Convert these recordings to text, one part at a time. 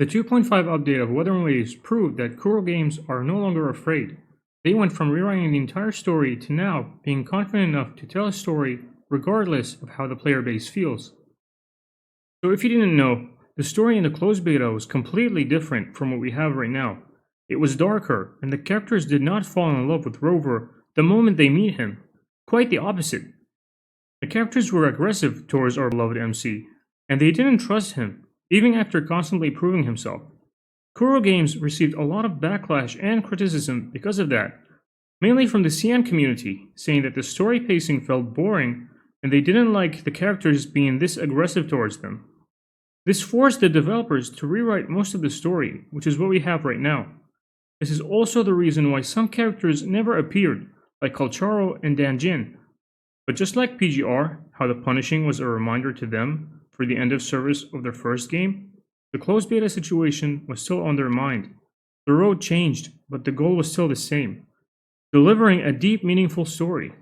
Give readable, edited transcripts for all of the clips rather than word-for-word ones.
The 2.5 update of Wuthering Waves proved that Kurogames are no longer afraid. They went from rewriting the entire story to now being confident enough to tell a story regardless of how the player base feels. So if you didn't know, the story in the closed beta was completely different from what we have right now. It was darker, and the characters did not fall in love with Rover the moment they meet him. Quite the opposite. The characters were aggressive towards our beloved MC, and they didn't trust him, even after constantly proving himself. Kurogames received a lot of backlash and criticism because of that, mainly from the CN community, saying that the story pacing felt boring and they didn't like the characters being this aggressive towards them. This forced the developers to rewrite most of the story, which is what we have right now. This is also the reason why some characters never appeared, like Kalcharo and Danjin. But just like PGR, how the punishing was a reminder to them for the end of service of their first game, the closed beta situation was still on their mind. The road changed, but the goal was still the same: delivering a deep, meaningful story.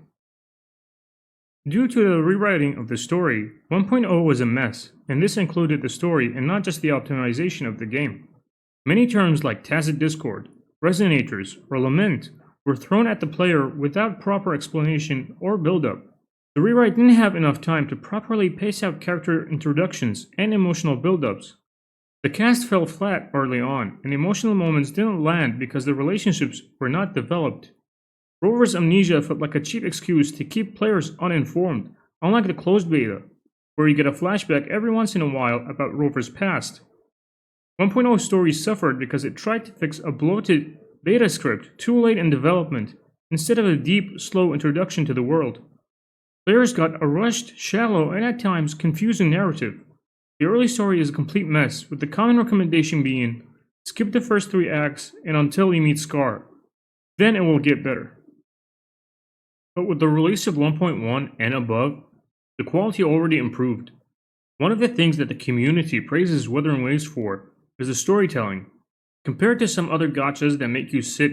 Due to the rewriting of the story, 1.0 was a mess, and this included the story and not just the optimization of the game. Many terms like tacit discord, resonators, or lament were thrown at the player without proper explanation or build-up. The rewrite didn't have enough time to properly pace out character introductions and emotional build-ups. The cast fell flat early on, and emotional moments didn't land because the relationships were not developed. Rover's amnesia felt like a cheap excuse to keep players uninformed, unlike the closed beta, where you get a flashback every once in a while about Rover's past. 1.0 story suffered because it tried to fix a bloated beta script too late in development, instead of a deep, slow introduction to the world. Players got a rushed, shallow, and at times confusing narrative. The early story is a complete mess, with the common recommendation being, skip the first 3 acts and until you meet Scar. Then it will get better. But with the release of 1.1 and above, the quality already improved. One of the things that the community praises Wuthering Waves for is the storytelling. Compared to some other gachas that make you sit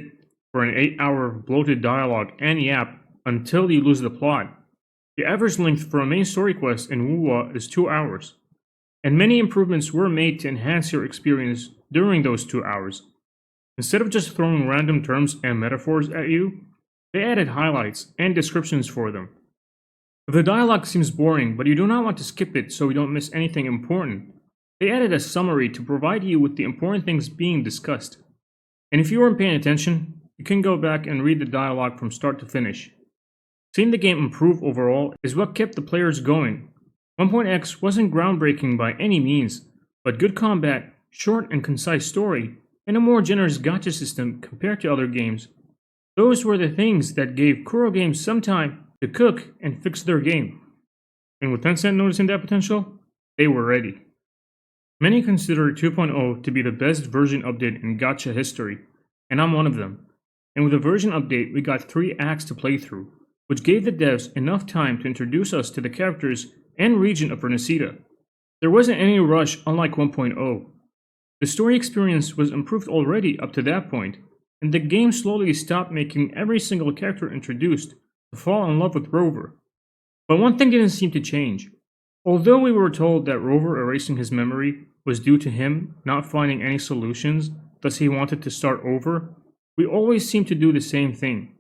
for an 8-hour bloated dialogue and yap until you lose the plot, the average length for a main story quest in wuwa is 2 hours. And many improvements were made to enhance your experience during those 2 hours. Instead of just throwing random terms and metaphors at you, they added highlights and descriptions for them. If the dialogue seems boring, but you do not want to skip it so you don't miss anything important, they added a summary to provide you with the important things being discussed. And if you weren't paying attention, you can go back and read the dialogue from start to finish. Seeing the game improve overall is what kept the players going. 1.x wasn't groundbreaking by any means, but good combat, short and concise story, and a more generous gacha system compared to other games. Those were the things that gave Kurogames some time to cook and fix their game. And with Tencent noticing that potential, they were ready. Many consider 2.0 to be the best version update in gacha history, and I'm one of them. And with the version update, we got 3 acts to play through, which gave the devs enough time to introduce us to the characters and region of Renesita. There wasn't any rush unlike 1.0. The story experience was improved already up to that point, and the game slowly stopped making every single character introduced to fall in love with Rover. But one thing didn't seem to change. Although we were told that Rover erasing his memory was due to him not finding any solutions, thus he wanted to start over, we always seemed to do the same thing: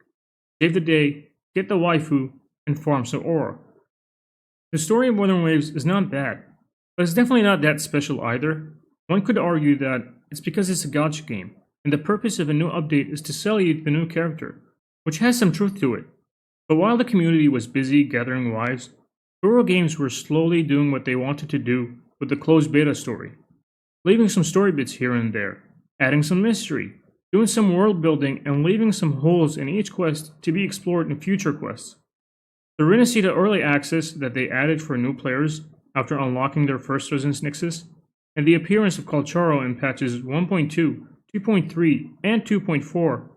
save the day, get the waifu, and farm some ore. The story of Wuthering Waves is not bad, but it's definitely not that special either. One could argue that it's because it's a gacha game, and the purpose of a new update is to sell you the new character, which has some truth to it. But while the community was busy gathering wives, Kurogames were slowly doing what they wanted to do with the closed beta story, leaving some story bits here and there, adding some mystery, doing some world building, and leaving some holes in each quest to be explored in future quests. The Renesita early access that they added for new players after unlocking their first Resonance Nexus, and the appearance of Kalcharo in patches 1.2, 2.3, and 2.4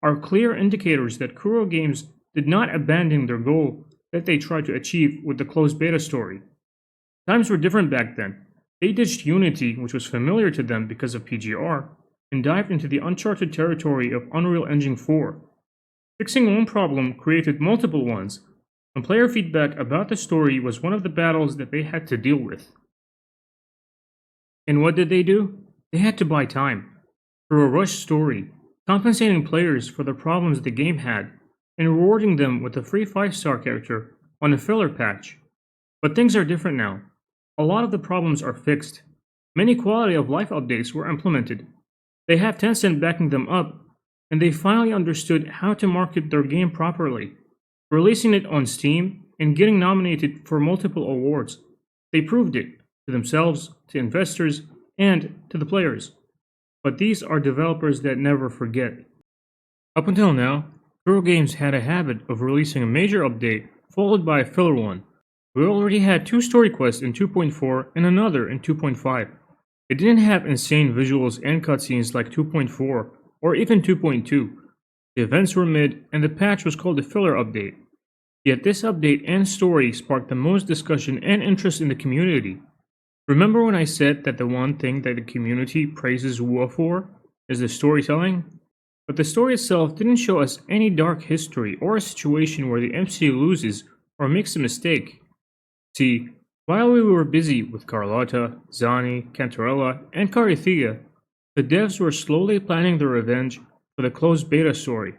are clear indicators that Kurogames did not abandon their goal that they tried to achieve with the closed beta story. Times were different back then. They ditched Unity, which was familiar to them because of PGR, and dived into the uncharted territory of Unreal Engine 4. Fixing one problem created multiple ones, and player feedback about the story was one of the battles that they had to deal with. And what did they do? They had to buy time through a rushed story, compensating players for the problems the game had, and rewarding them with a free 5-star character on a filler patch. But things are different now. A lot of the problems are fixed. Many quality of life updates were implemented. They have Tencent backing them up, and they finally understood how to market their game properly, releasing it on Steam and getting nominated for multiple awards. They proved it to themselves, to investors, and to the players. But these are developers that never forget. Up until now, Kurogames had a habit of releasing a major update followed by a filler one. We already had 2 story quests in 2.4 and another in 2.5. It didn't have insane visuals and cutscenes like 2.4 or even 2.2. The events were mid and the patch was called a filler update. Yet this update and story sparked the most discussion and interest in the community. Remember when I said that the one thing that the community praises wuwa for is the storytelling? But the story itself didn't show us any dark history or a situation where the MC loses or makes a mistake. See, while we were busy with Carlotta, Zani, Cantarella, and Carithia, the devs were slowly planning their revenge for the closed beta story.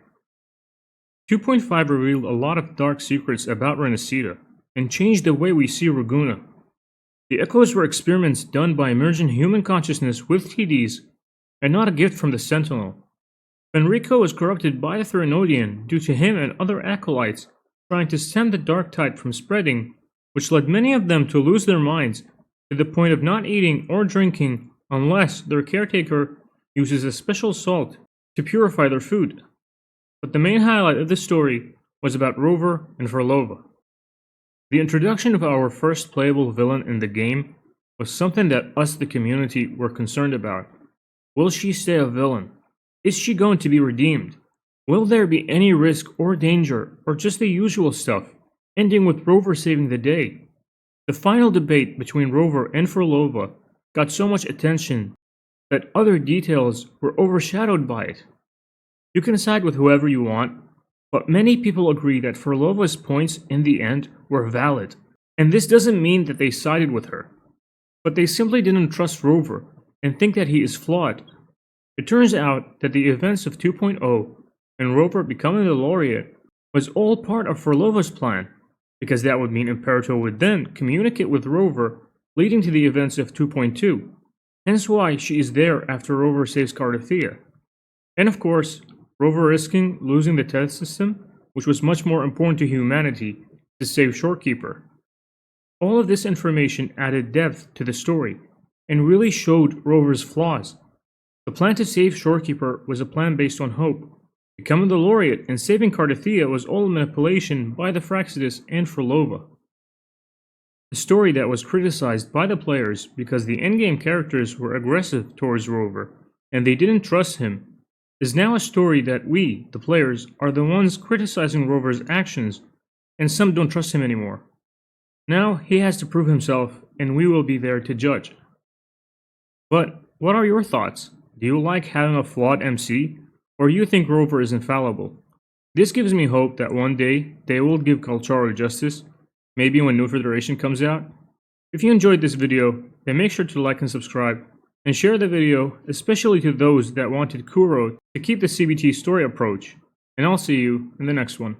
2.5 revealed a lot of dark secrets about Renacida and changed the way we see Raguna. The echoes were experiments done by merging human consciousness with TDs and not a gift from the Sentinel. Fenrico was corrupted by the Threnodian due to him and other acolytes trying to stem the dark tide from spreading, which led many of them to lose their minds to the point of not eating or drinking unless their caretaker uses a special salt to purify their food. But the main highlight of the story was about Rover and Phrolova. The introduction of our first playable villain in the game was something that us, the community, were concerned about. Will she stay a villain? Is she going to be redeemed? Will there be any risk or danger, or just the usual stuff, ending with Rover saving the day? The final debate between Rover and Phrolova got so much attention that other details were overshadowed by it. You can side with whoever you want, but many people agree that Phrolova's points in the end were valid. And this doesn't mean that they sided with her, but they simply didn't trust Rover and think that he is flawed. It turns out that the events of 2.0 and Rover becoming the laureate was all part of Phrolova's plan, because that would mean Imperator would then communicate with Rover, leading to the events of 2.2, hence why she is there after Rover saves Cardathea. And of course, Rover risking losing the test system, which was much more important to humanity, to save Shorekeeper. All of this information added depth to the story, and really showed Rover's flaws. The plan to save Shorekeeper was a plan based on hope. Becoming the laureate and saving Cardathea was all manipulation by the Fraxidus and Phrolova. A story that was criticized by the players because the endgame characters were aggressive towards Rover, and they didn't trust him, is now a story that we, the players, are the ones criticizing Rover's actions, and some don't trust him anymore. Now he has to prove himself, and we will be there to judge. But what are your thoughts? Do you like having a flawed MC, or you think Rover is infallible? This gives me hope that one day they will give Kalcharo justice, maybe when New Federation comes out. If you enjoyed this video, then make sure to like and subscribe, and share the video, especially to those that wanted Kuro to keep the CBT story approach. And I'll see you in the next one.